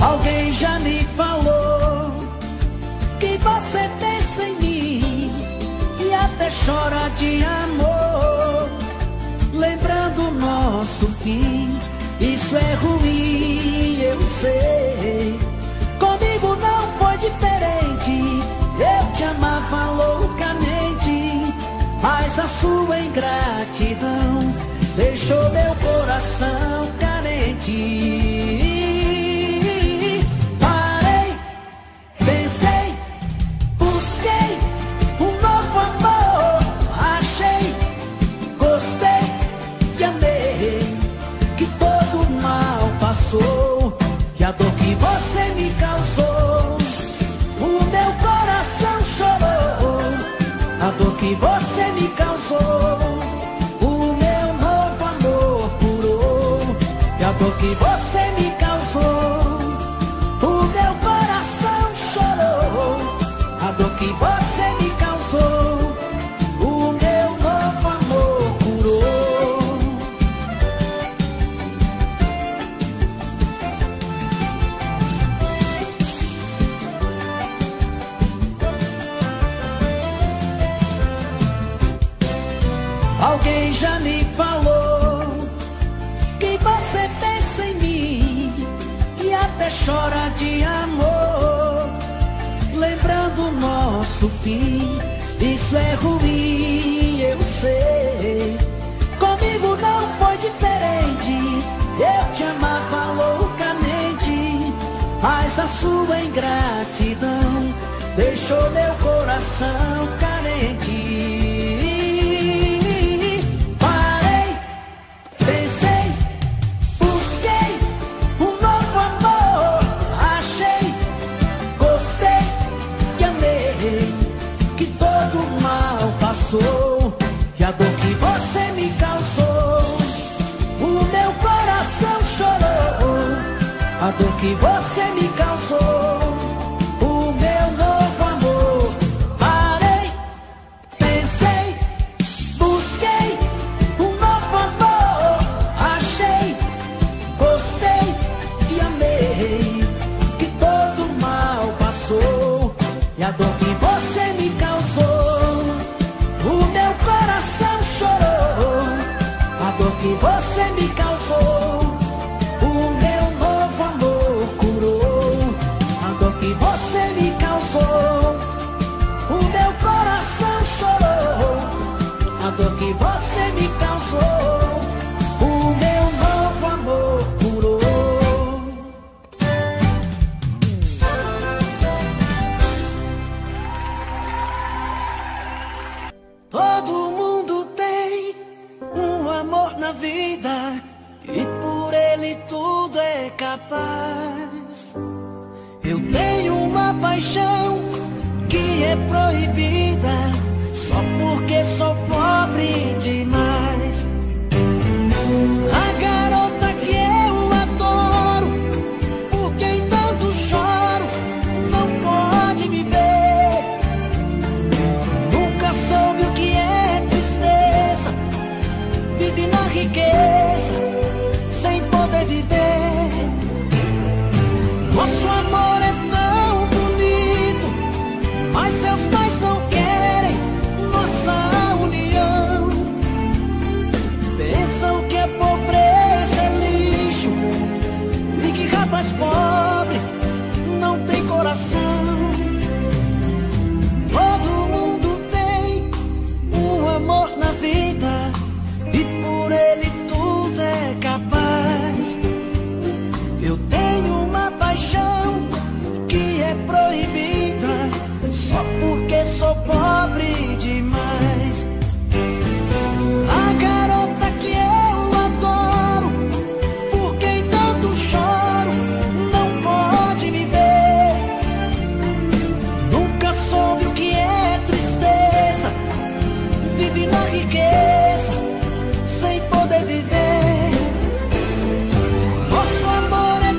Alguém já me falou que você pensa em mim e até chora de amor, lembrando o nosso fim. Isso é ruim, eu sei. Comigo não foi diferente. Eu te amava loucamente, mas a sua ingratidão deixou meu coração carente. Parei, pensei, busquei um novo amor, achei, gostei e amei, que todo mal passou e a dor que você me causou, o meu coração chorou. A dor que você me causou, o meu novo amor curou. E a dor que você me causou, o meu coração chorou. A dor que você me causou, o meu novo amor curou. Alguém já me falou que você pensa em mim e até chora de amor, lembrando o nosso fim. Isso é ruim, eu sei. Comigo não foi diferente. Eu te amava loucamente, mas a sua ingratidão deixou meu coração carente. E a dor que você me causou, o meu coração chorou. A dor que você me causou, o meu novo amor. Parei, pensei, busquei um novo amor, achei, gostei e amei, que todo mal passou. E a dor que você me causou, o meu coração chorou. A dor que você me causou, o meu novo amor curou. A dor que você me causou, o meu coração chorou. A dor que você me causou, o meu novo amor curou. Todo mundo tem um amor na vida e por ele tudo é capaz. Eu tenho uma paixão que é proibida só porque sou pobre demais. A garota que eu adoro, por quem tanto choro, não pode me ver. Nunca soube o que é tristeza, vive na riqueza sem poder viver. Nosso amor é tão bonito, mas seus pais não querem nossa união. Pensam que a pobreza é lixo e que rapaz pobre não tem coração. Todo mundo tem um amor na vida e por ele tudo é capaz. Eu tenho uma paixão que é proibida só porque sou pobre demais. A garota que eu adoro, por quem tanto choro, não pode me ver. Nunca soube o que é tristeza, vive na riqueza sem poder viver. Nosso amor é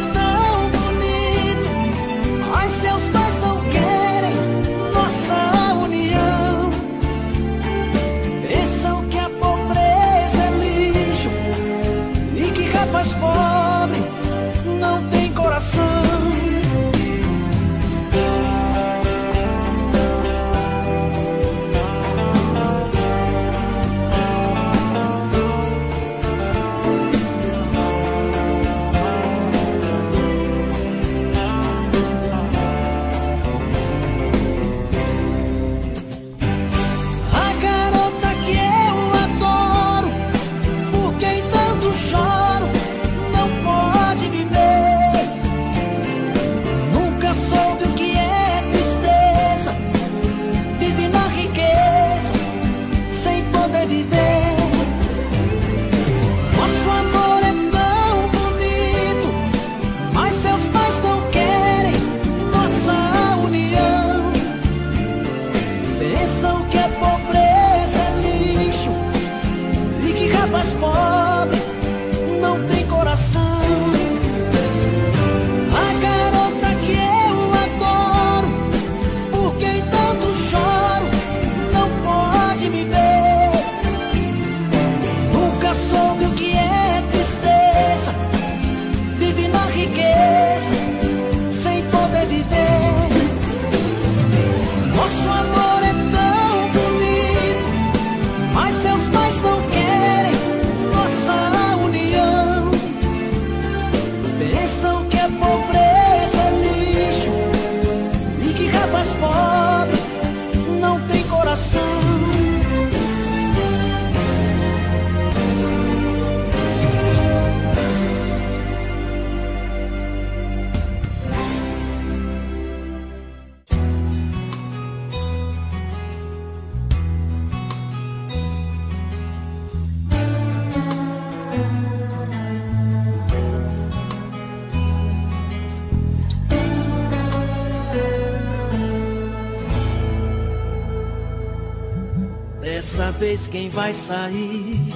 vez quem vai sair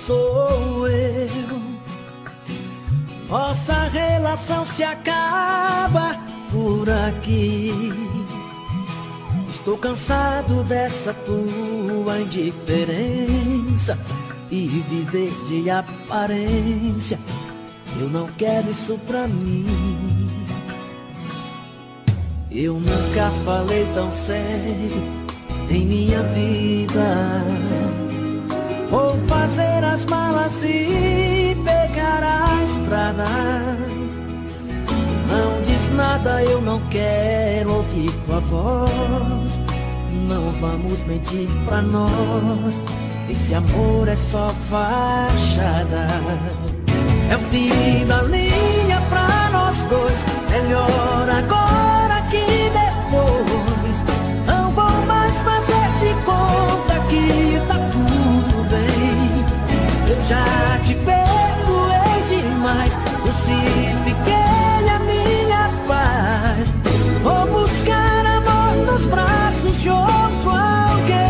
sou eu. Nossa relação se acaba por aqui. Estou cansado dessa tua indiferença e viver de aparência. Eu não quero isso pra mim. Eu nunca falei tão sério em minha vida. Vou fazer as malas e pegar a estrada. Não diz nada, eu não quero ouvir tua voz. Não vamos mentir pra nós. Esse amor é só fachada. É o fim da linha pra nós dois. Melhor agora que depois. Não vou mais fazer de conta que tá tudo bem. Eu já te perdoei demais. Crucifiquei a minha paz. Vou buscar amor nos braços de outro alguém.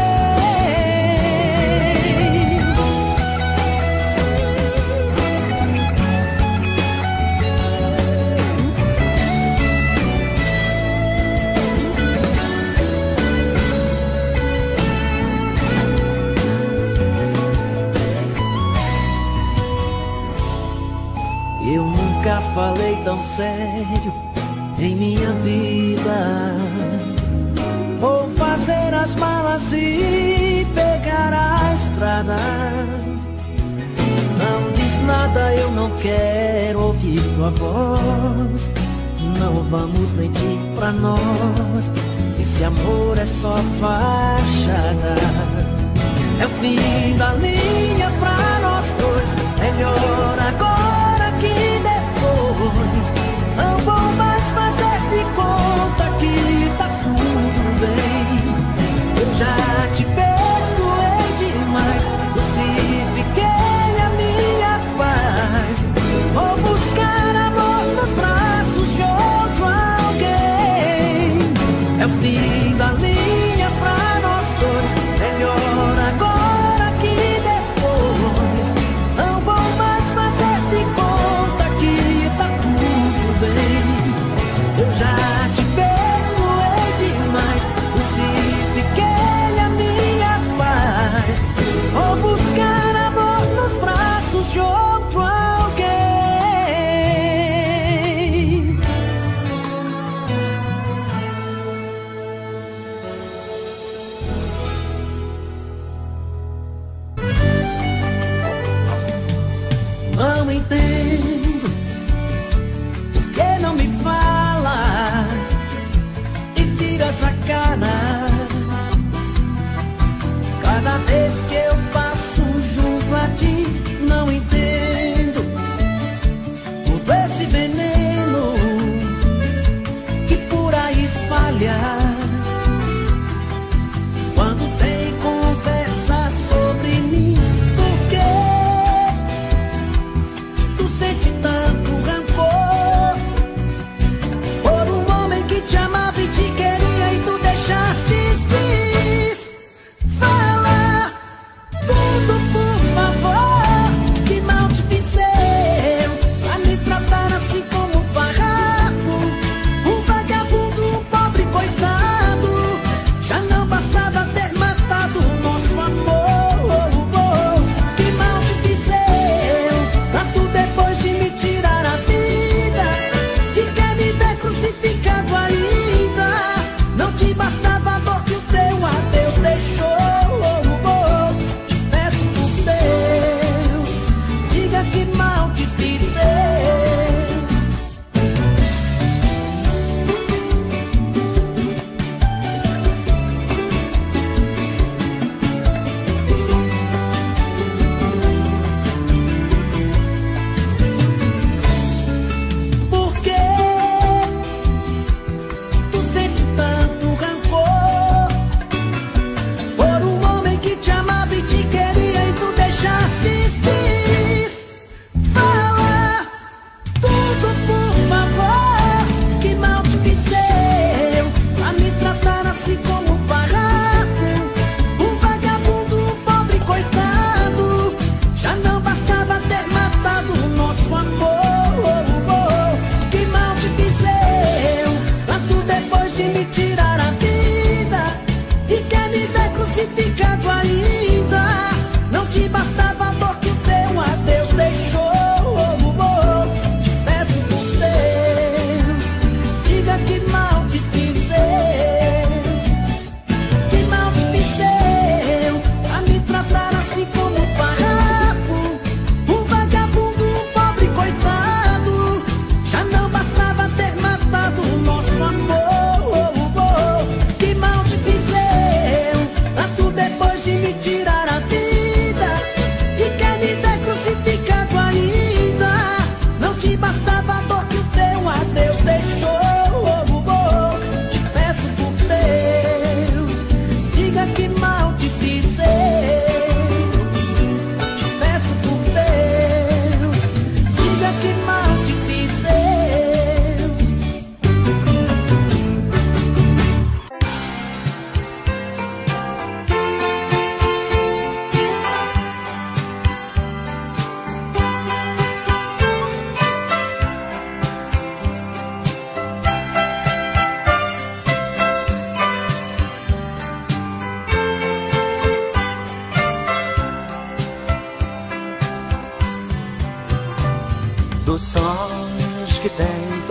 Eu nunca falei tão sério em minha vida. Vou fazer as malas e pegar a estrada. Não diz nada, eu não quero ouvir tua voz. Não vamos mentir pra nós. Esse amor é só fachada. É o fim da linha pra nós dois. Melhor agora que depois. Não vou mais fazer de conta que tá tudo bem. Eu já te perdoei demais. Crucifiquei a minha paz. Vou buscar amor nos braços de outro alguém. É o fim da linha pra nós dois. Melhor agora que depois. Não vou mais fazer de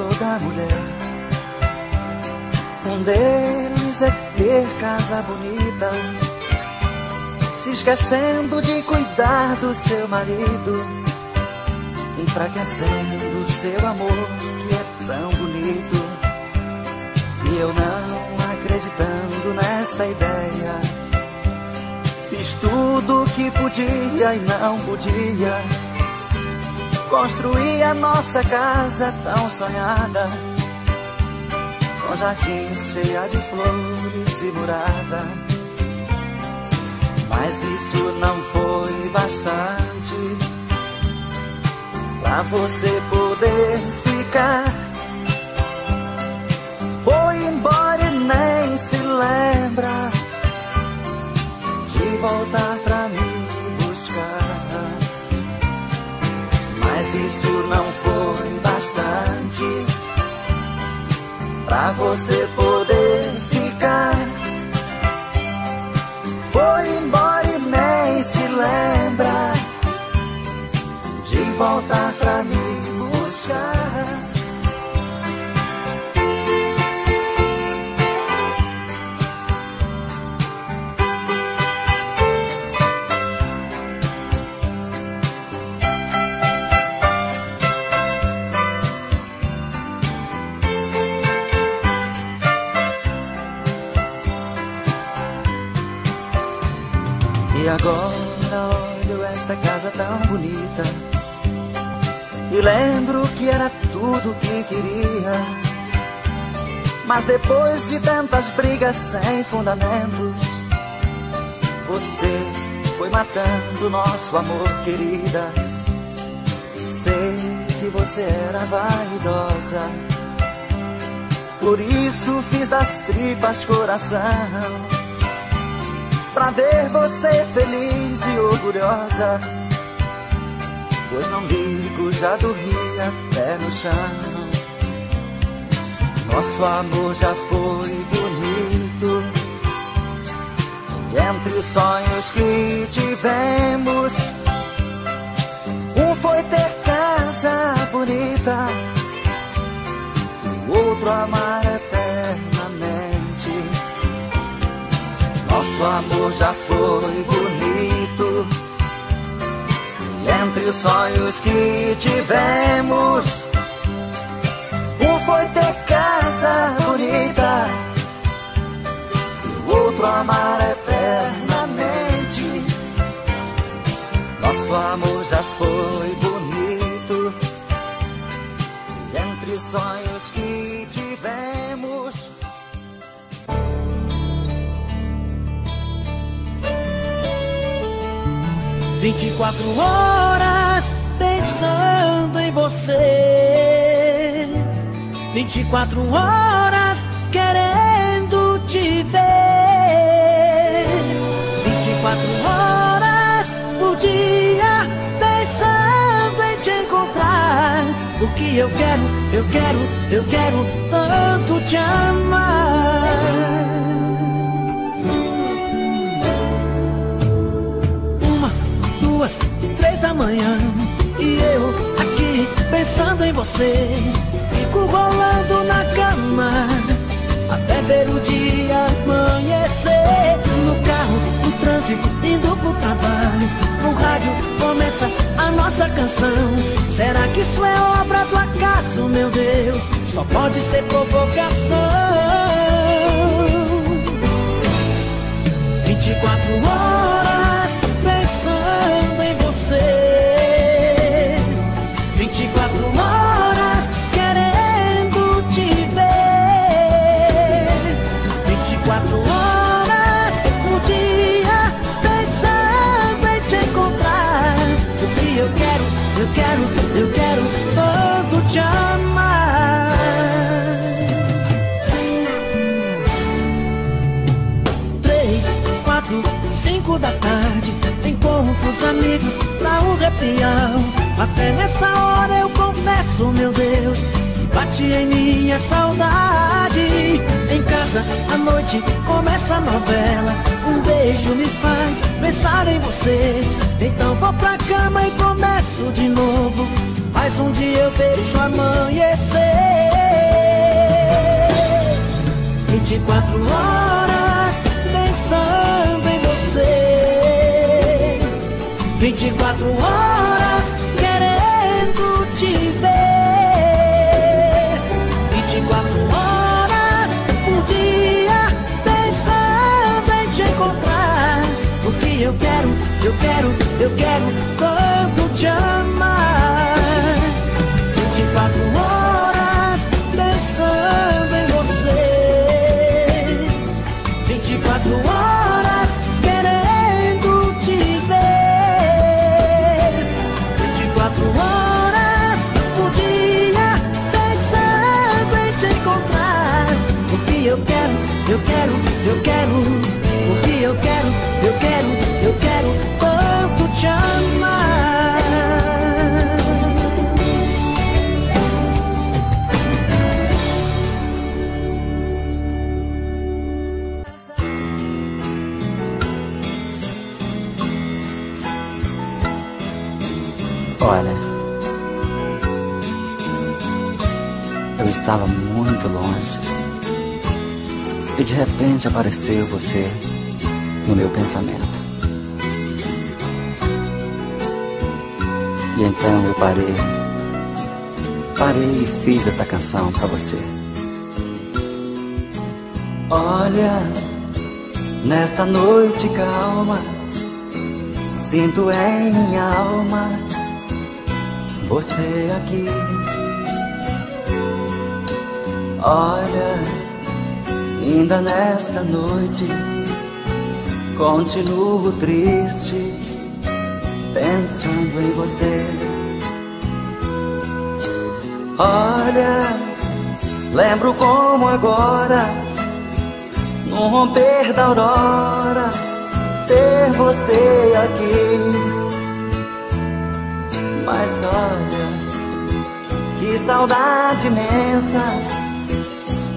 toda mulher. Um deles é ter casa bonita, se esquecendo de cuidar do seu marido, enfraquecendo o seu amor que é tão bonito. E eu não acreditando nesta ideia, fiz tudo o que podia e não podia. Construí a nossa casa tão sonhada, com jardim cheia de flores e murada. Mas isso não foi bastante pra você poder ficar. Foi embora e nem se lembra de voltar pra me buscar. Mas isso não foi bastante pra você poder ficar. Foi embora e nem se lembra de voltar pra me buscar. E agora olho esta casa tão bonita e lembro que era tudo que queria. Mas depois de tantas brigas sem fundamentos, você foi matando nosso amor, querida. Sei que você era vaidosa, por isso fiz das tripas coração, pra ver você feliz e orgulhosa. Pois não ligo, já dormia pé no chão. Nosso amor já foi bonito, e entre os sonhos que tivemos, um foi ter casa bonita, o outro amar eternamente. Nosso amor já foi bonito, e entre os sonhos que tivemos, um foi ter casa bonita, e o outro amar eternamente. Nosso amor já foi bonito, e entre os sonhos que tivemos, 24 horas pensando em você, 24 horas querendo te ver, 24 horas por dia pensando em te encontrar. O que eu quero tanto te amar. 1, 2, 3 da manhã e eu aqui pensando em você. Fico rolando na cama até ver o dia amanhecer. No carro, no trânsito, indo pro trabalho, no rádio começa a nossa canção. Será que isso é obra do acaso, meu Deus? Só pode ser provocação. 24 horas pensando em você, 24 horas querendo te ver, 24 horas por dia pensando em te encontrar. O que eu quero tanto te amar. 3, 4, 5 da tarde, encontro os amigos pra um repião. Até nessa hora eu confesso, meu Deus, que bate em minha saudade. Em casa, à noite, começa a novela. Um beijo me faz pensar em você. Então vou pra cama e começo de novo. Mais um dia eu vejo amanhecer. eu quero, porque eu quero tanto te amar. Olha, eu estava muito longe e de repente apareceu você no meu pensamento. E então eu parei e fiz esta canção pra você. Olha, nesta noite calma, sinto em minha alma você aqui. Olha, ainda nesta noite continuo triste, pensando em você. Olha, lembro como agora, no romper da aurora, ter você aqui. Mas olha, que saudade imensa.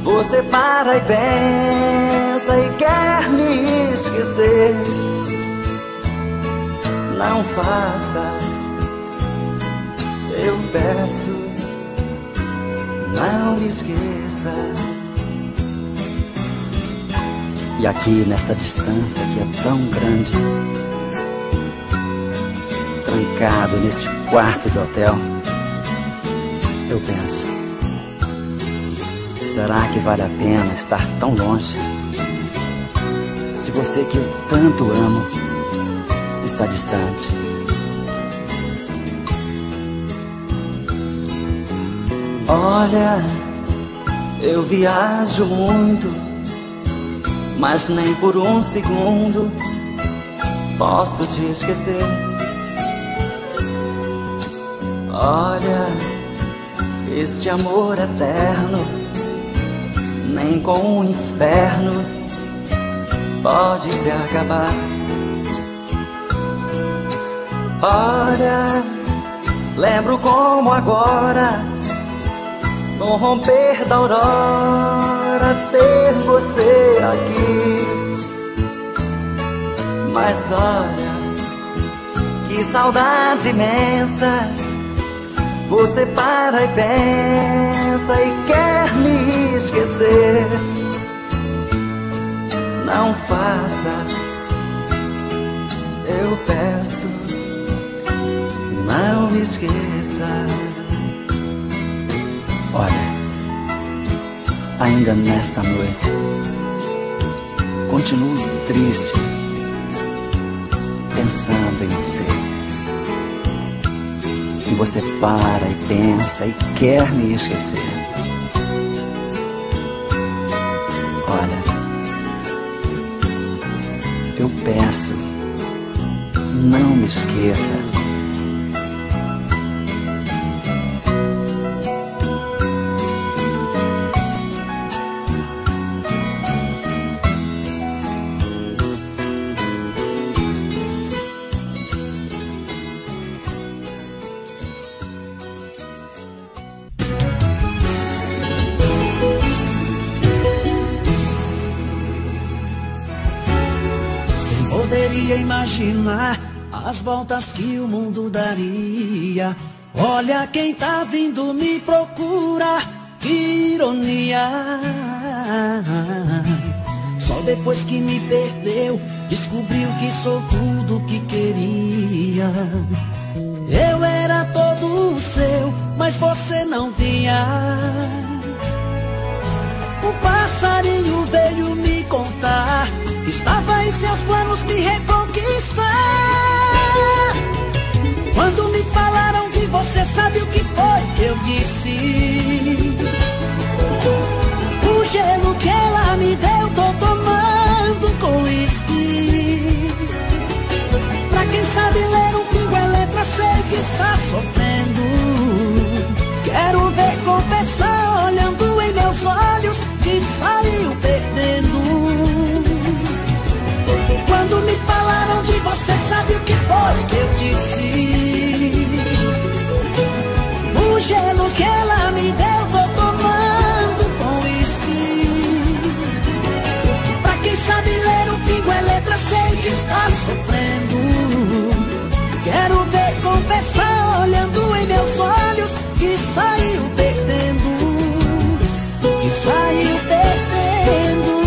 Você para e pensa e quer me esquecer. Não faça, eu peço, não me esqueça. E aqui nesta distância que é tão grande, trancado neste quarto de hotel, eu penso, será que vale a pena estar tão longe? Se você que eu tanto amo está distante. Olha, eu viajo muito, mas nem por um segundo posso te esquecer. Olha, este amor eterno, nem com o inferno pode se acabar. Olha, lembro como agora, no romper da aurora, ter você aqui. Mas olha, que saudade imensa. Você para e pensa e quer me esquecer. Não faça, eu peço, não me esqueça. Olha, ainda nesta noite continuo triste, pensando em você. E você para e pensa e quer me esquecer. Olha, eu peço, não me esqueça. Poderia imaginar as voltas que o mundo daria. Olha quem tá vindo me procurar, que ironia. Só depois que me perdeu, descobriu que sou tudo que queria. Eu era todo seu, mas você não vinha. O passarinho veio me contar que estava em seus planos me reconquistar. Quando me falaram de você, sabe o que foi que eu disse? O gelo que ela me deu, tô tomando com uísque. Pra quem sabe ler um pingo é letra, sei que está sofrendo. Quero ver confessar olhando em meus olhos que saiu perdendo. saiu perdendo, que saiu perdendo.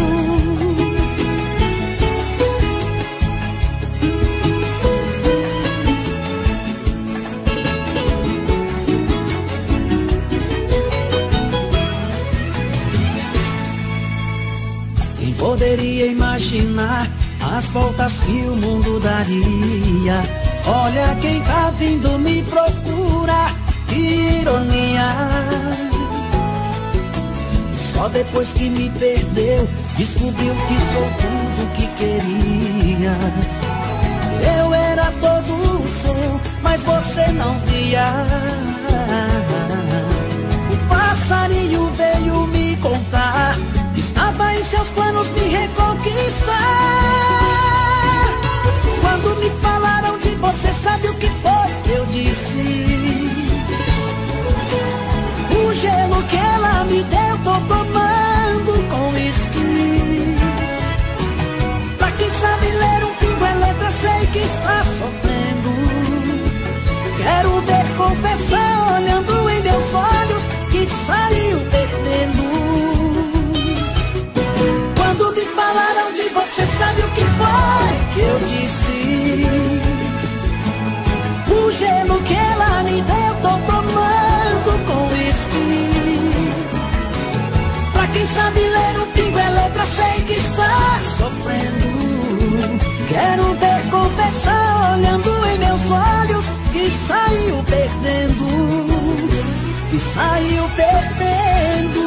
Quem poderia imaginar as voltas que o mundo daria? Olha quem tá vindo me procurar, que ironia. Só depois que me perdeu, descobriu que sou tudo que queria. Eu era todo seu, mas você não via. O passarinho veio me contar que estava em seus planos me reconquistar. Quando me falaram de você, sabe o que foi que eu disse? O gelo que ela me deu, tô tomando com uísque. Pra quem sabe ler um pingo é letra, sei que está sofrendo. Quero ver confessar, olhando em meus olhos, que saiu perdendo. Quando me falaram de você, sabe o que foi que eu disse? O gelo que ela me deu, tô tomando com uísque. Pra quem sabe ler um pingo é letra, sei que está sofrendo. Quero ver confessar, olhando em meus olhos, que saiu perdendo, que saiu perdendo.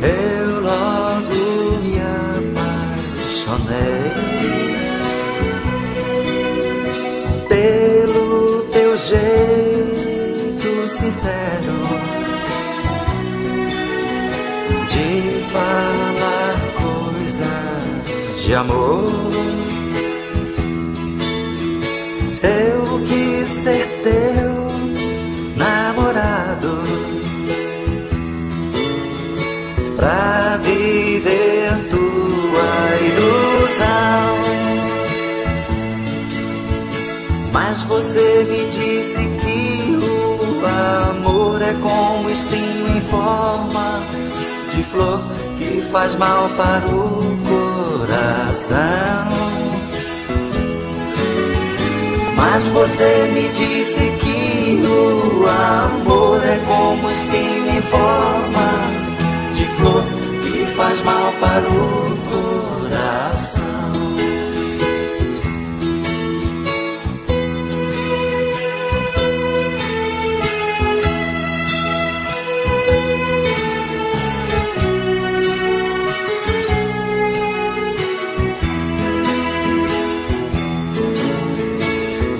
Eu logo me apaixonei pelo teu jeito sincero de falar coisas de amor. Eu quis ser teu namorado pra viver tua ilusão. Mas você me disse que o amor é como espinho em forma de flor que faz mal para o coração. Mas você me disse que o amor é como espinho em forma de flor que faz mal para o coração.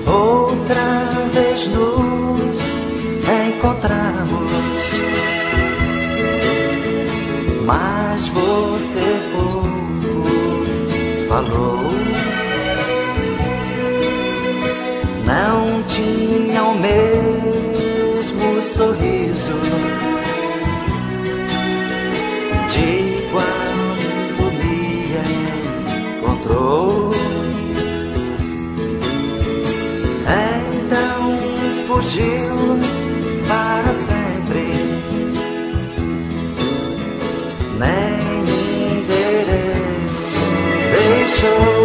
Outra vez nos encontramos, mas você pouco falou. Não tinha o mesmo sorriso de quando me encontrou. Então fugiu para sempre, nem endereço deixou.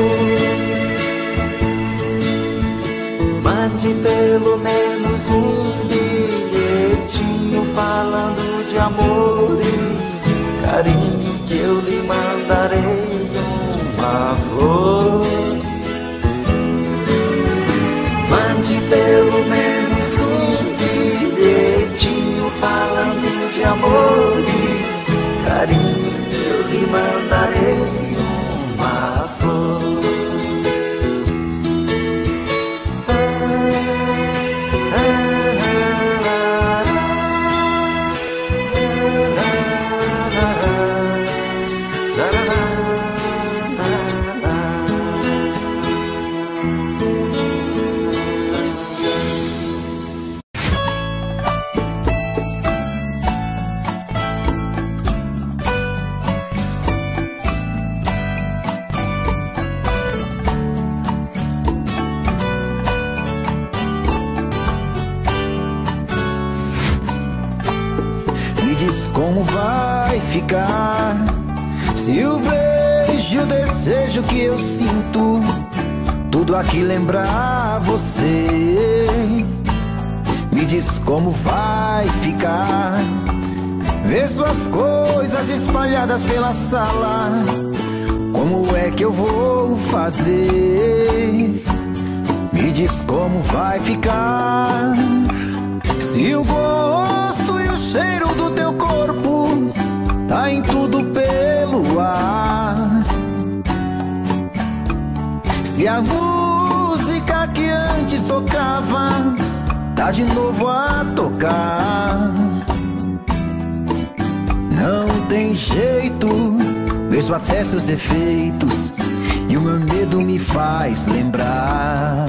Mande pelo menos um bilhetinho falando de amor e carinho, que eu lhe mandarei uma flor. Mande pelo menos um bilhetinho falando de amor e carinho, que eu lhe mandarei uma flor. vai ficar? Se o beijo e o desejo que eu sinto, tudo aqui lembrar você, me diz como vai ficar? Ver suas coisas espalhadas pela sala, como é que eu vou fazer? Me diz como vai ficar? Se o gosto e o cheiro do teu corpo tá em tudo pelo ar, se a música que antes tocava tá de novo a tocar, não tem jeito, vejo até seus efeitos e o meu medo me faz lembrar.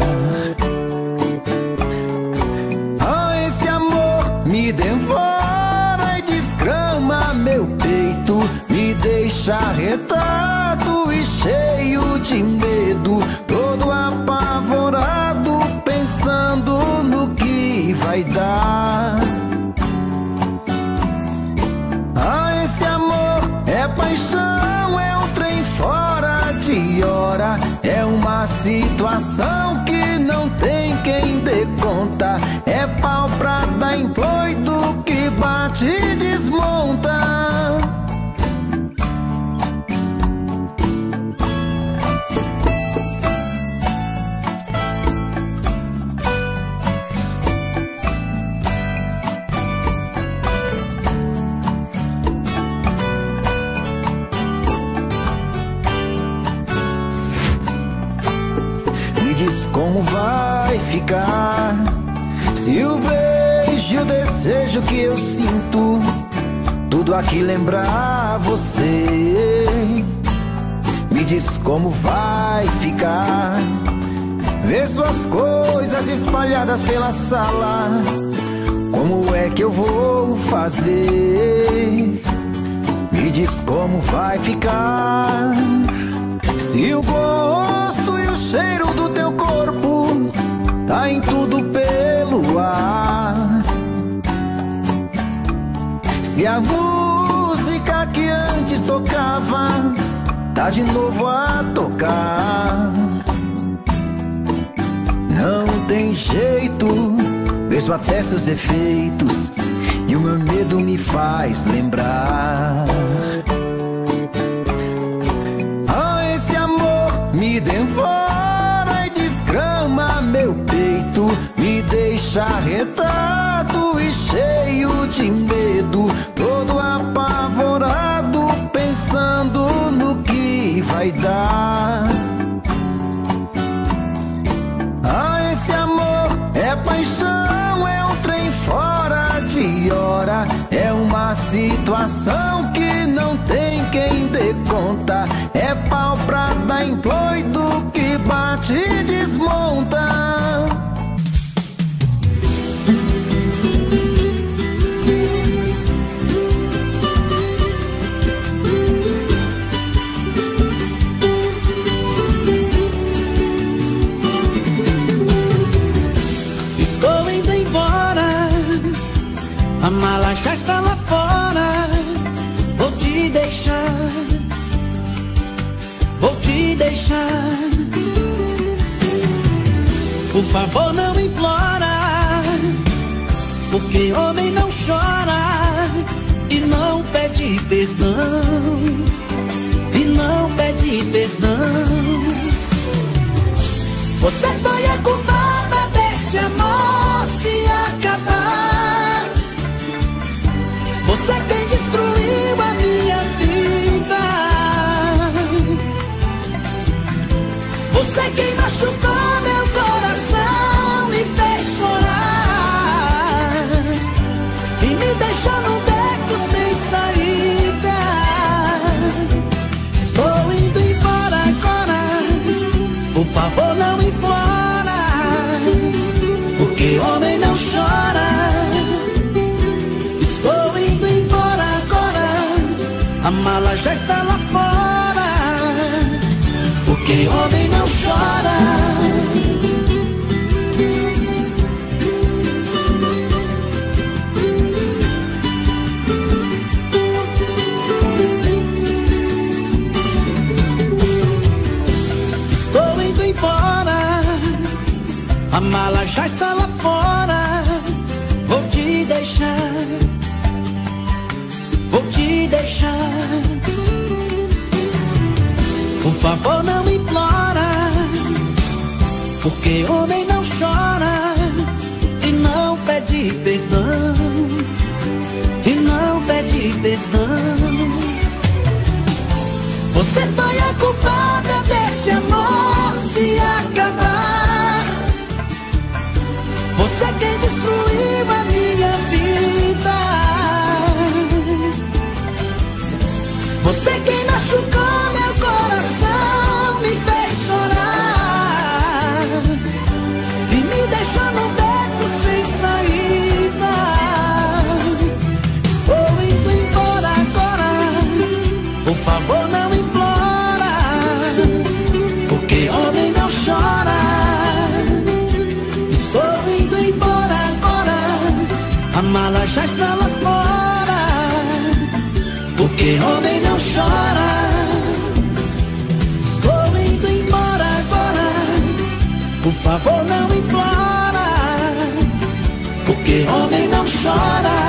Ah, esse amor me devora e desgrama meu peito, me deixa arretado e cheio de medo, todo apavorado, pensando no que vai dar. Ah, esse amor é paixão, é um trem fora de hora, é uma situação que não tem quem dê conta, é pau pra dar em doido que bate e desmonta. Como vai ficar? Se o beijo e o desejo que eu sinto, tudo aqui lembrar você, me diz como vai ficar? Ver suas coisas espalhadas pela sala, como é que eu vou fazer? Me diz como vai ficar? Se o gosto e o cheiro do teu corpo tá em tudo pelo ar, se a música que antes tocava tá de novo a tocar, não tem jeito, vejo até seus efeitos e o meu medo me faz lembrar. Me devora e desgrama meu peito, me deixa arretado e cheio de medo, todo apavorado, pensando no que vai dar. Ah, esse amor é paixão, é um trem fora de hora, é uma situação que não tem quem dê conta, é pau pra dar em doido que bate e desmonta. Estou indo embora, a mala já está lá fora, vou te deixar, vou te deixar. Por favor, não implora, porque homem não chora e não pede perdão, e não pede perdão. Você foi a culpada desse amor se acabar, você quem destruiu a minha vida, você quem machucou meu coração, me fez chorar e me deixou num beco sem saída. Estou indo embora agora, por favor não implora, porque homem não chora. Estou indo embora agora, a mala já está lá fora, porque homem não chora. A mala já está lá fora. Vou te deixar, vou te deixar. Por favor, não implora, porque homem não chora e não pede perdão, e não pede perdão. Você foi a culpada desse amor se acabar. Você quem destruiu a minha vida. Você quem machucou meu coração, me fez chorar e me deixou num beco sem saída. Estou indo embora agora, por favor não implora, porque homem não chora. Estou indo embora agora, a mala já está lá fora, porque homem não chora. Estou indo embora agora, por favor não implora, porque homem não chora.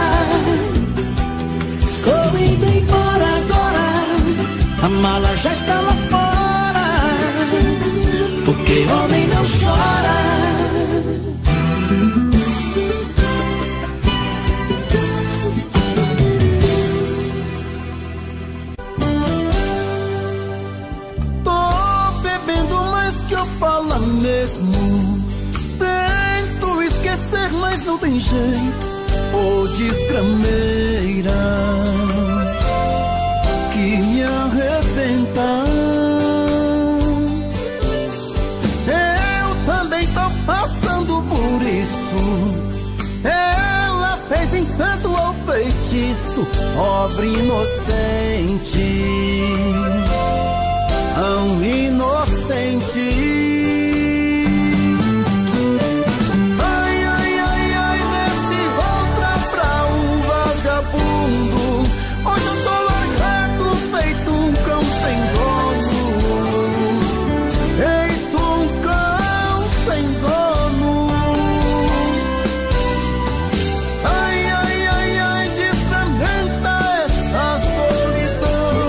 Estou indo embora agora, a mala já está lá fora, porque homem não chora. Fala mesmo, tento esquecer, mas não tem jeito. Ô desgrameira que me arrebenta. Eu também tô passando por isso. Ela fez encanto ou feitiço, pobre inocente, tão inocente. Hoje eu tô largado, feito um cão sem dono. Feito um cão sem dono. Ai, ai, ai, ai, desfragmenta essa solidão.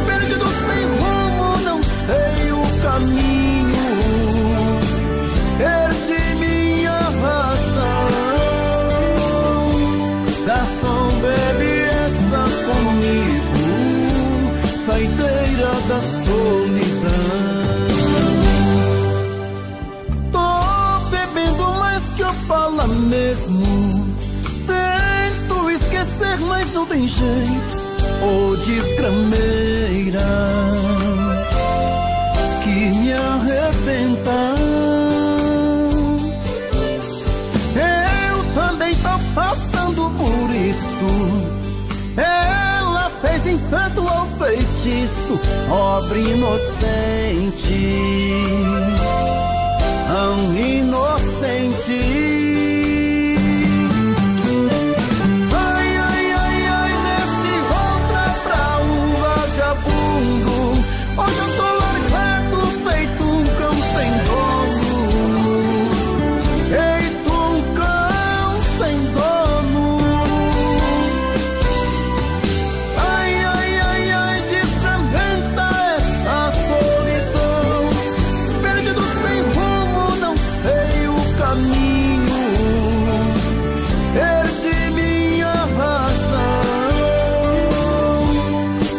Perdido sem rumo, não sei o caminho. Perdi minha razão. Garçom, bebe comigo, saideira da solidão. Tô bebendo mais que eu falo mesmo. Tento esquecer, mas não tem jeito. Ô desgrameira que me arrebenta. Eu também tô passando por isso. Ela fez encanto ou feitiço, pobre inocente, tão inocente. Ai, ai, ai, ai, desce outra pra um vagabundo. Hoje eu tô largado, feito um cão sem dono. Feito um cão sem dono.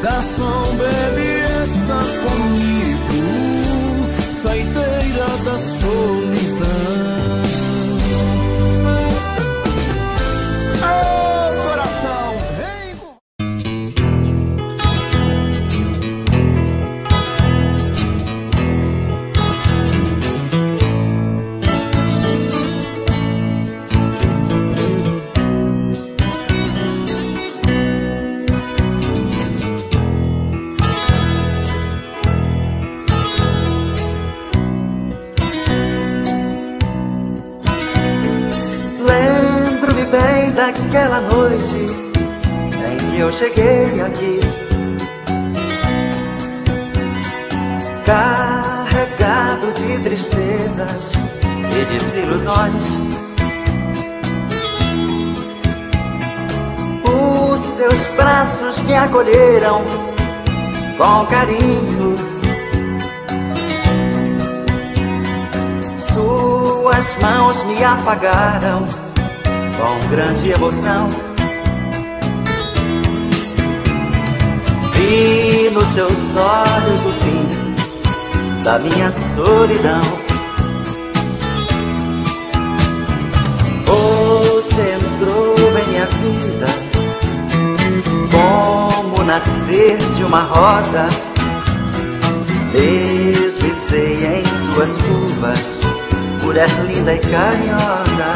Garçom, bebe essa comigo, saideira da solidão. Oh, coração, daquela noite em que eu cheguei aqui, carregado de tristezas, e desilusões. Os seus braços me acolheram com carinho, suas mãos me afagaram com grande emoção. Vi nos seus olhos o fim da minha solidão. Você entrou em minha vida como nascer de uma rosa. Deslizei em suas curvas, mulher linda e carinhosa.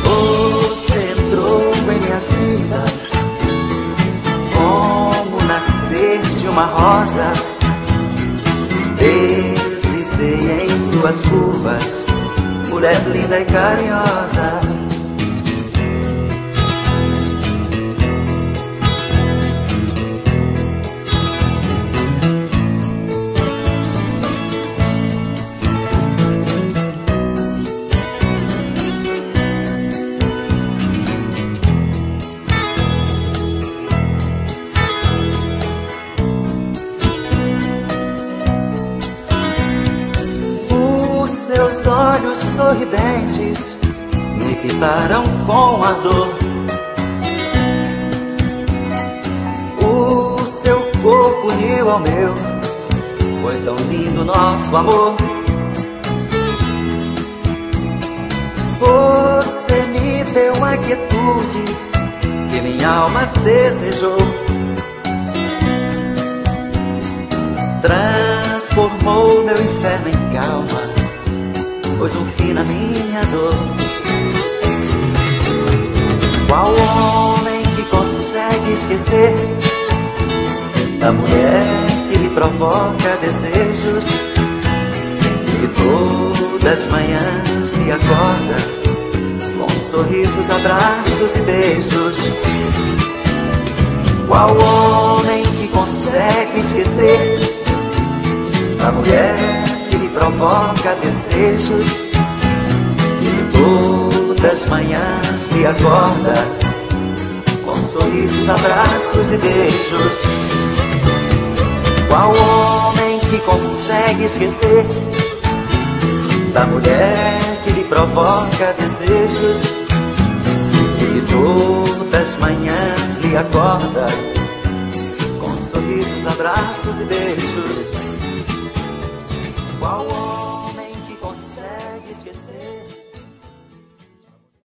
Você entrou em minha vida como nascer de uma rosa. Deslizei em suas curvas, mulher linda e carinhosa. Seus olhos sorridentes me fitaram com a dor. O seu corpo uniu ao meu, foi tão lindo nosso amor. Você me deu a quietude que minha alma desejou. Transformou meu inferno em calma, pôs um fim na minha dor. Qual homem que consegue esquecer da mulher que lhe provoca desejos e que todas as manhãs lhe acorda com sorrisos, abraços e beijos? Qual homem que consegue esquecer da mulher que lhe provoca desejos e que todas as manhãs lhe acorda com sorrisos, abraços e beijos? Qual homem que consegue esquecer da mulher que lhe provoca desejos e que todas as manhãs lhe acorda com sorrisos, abraços e beijos?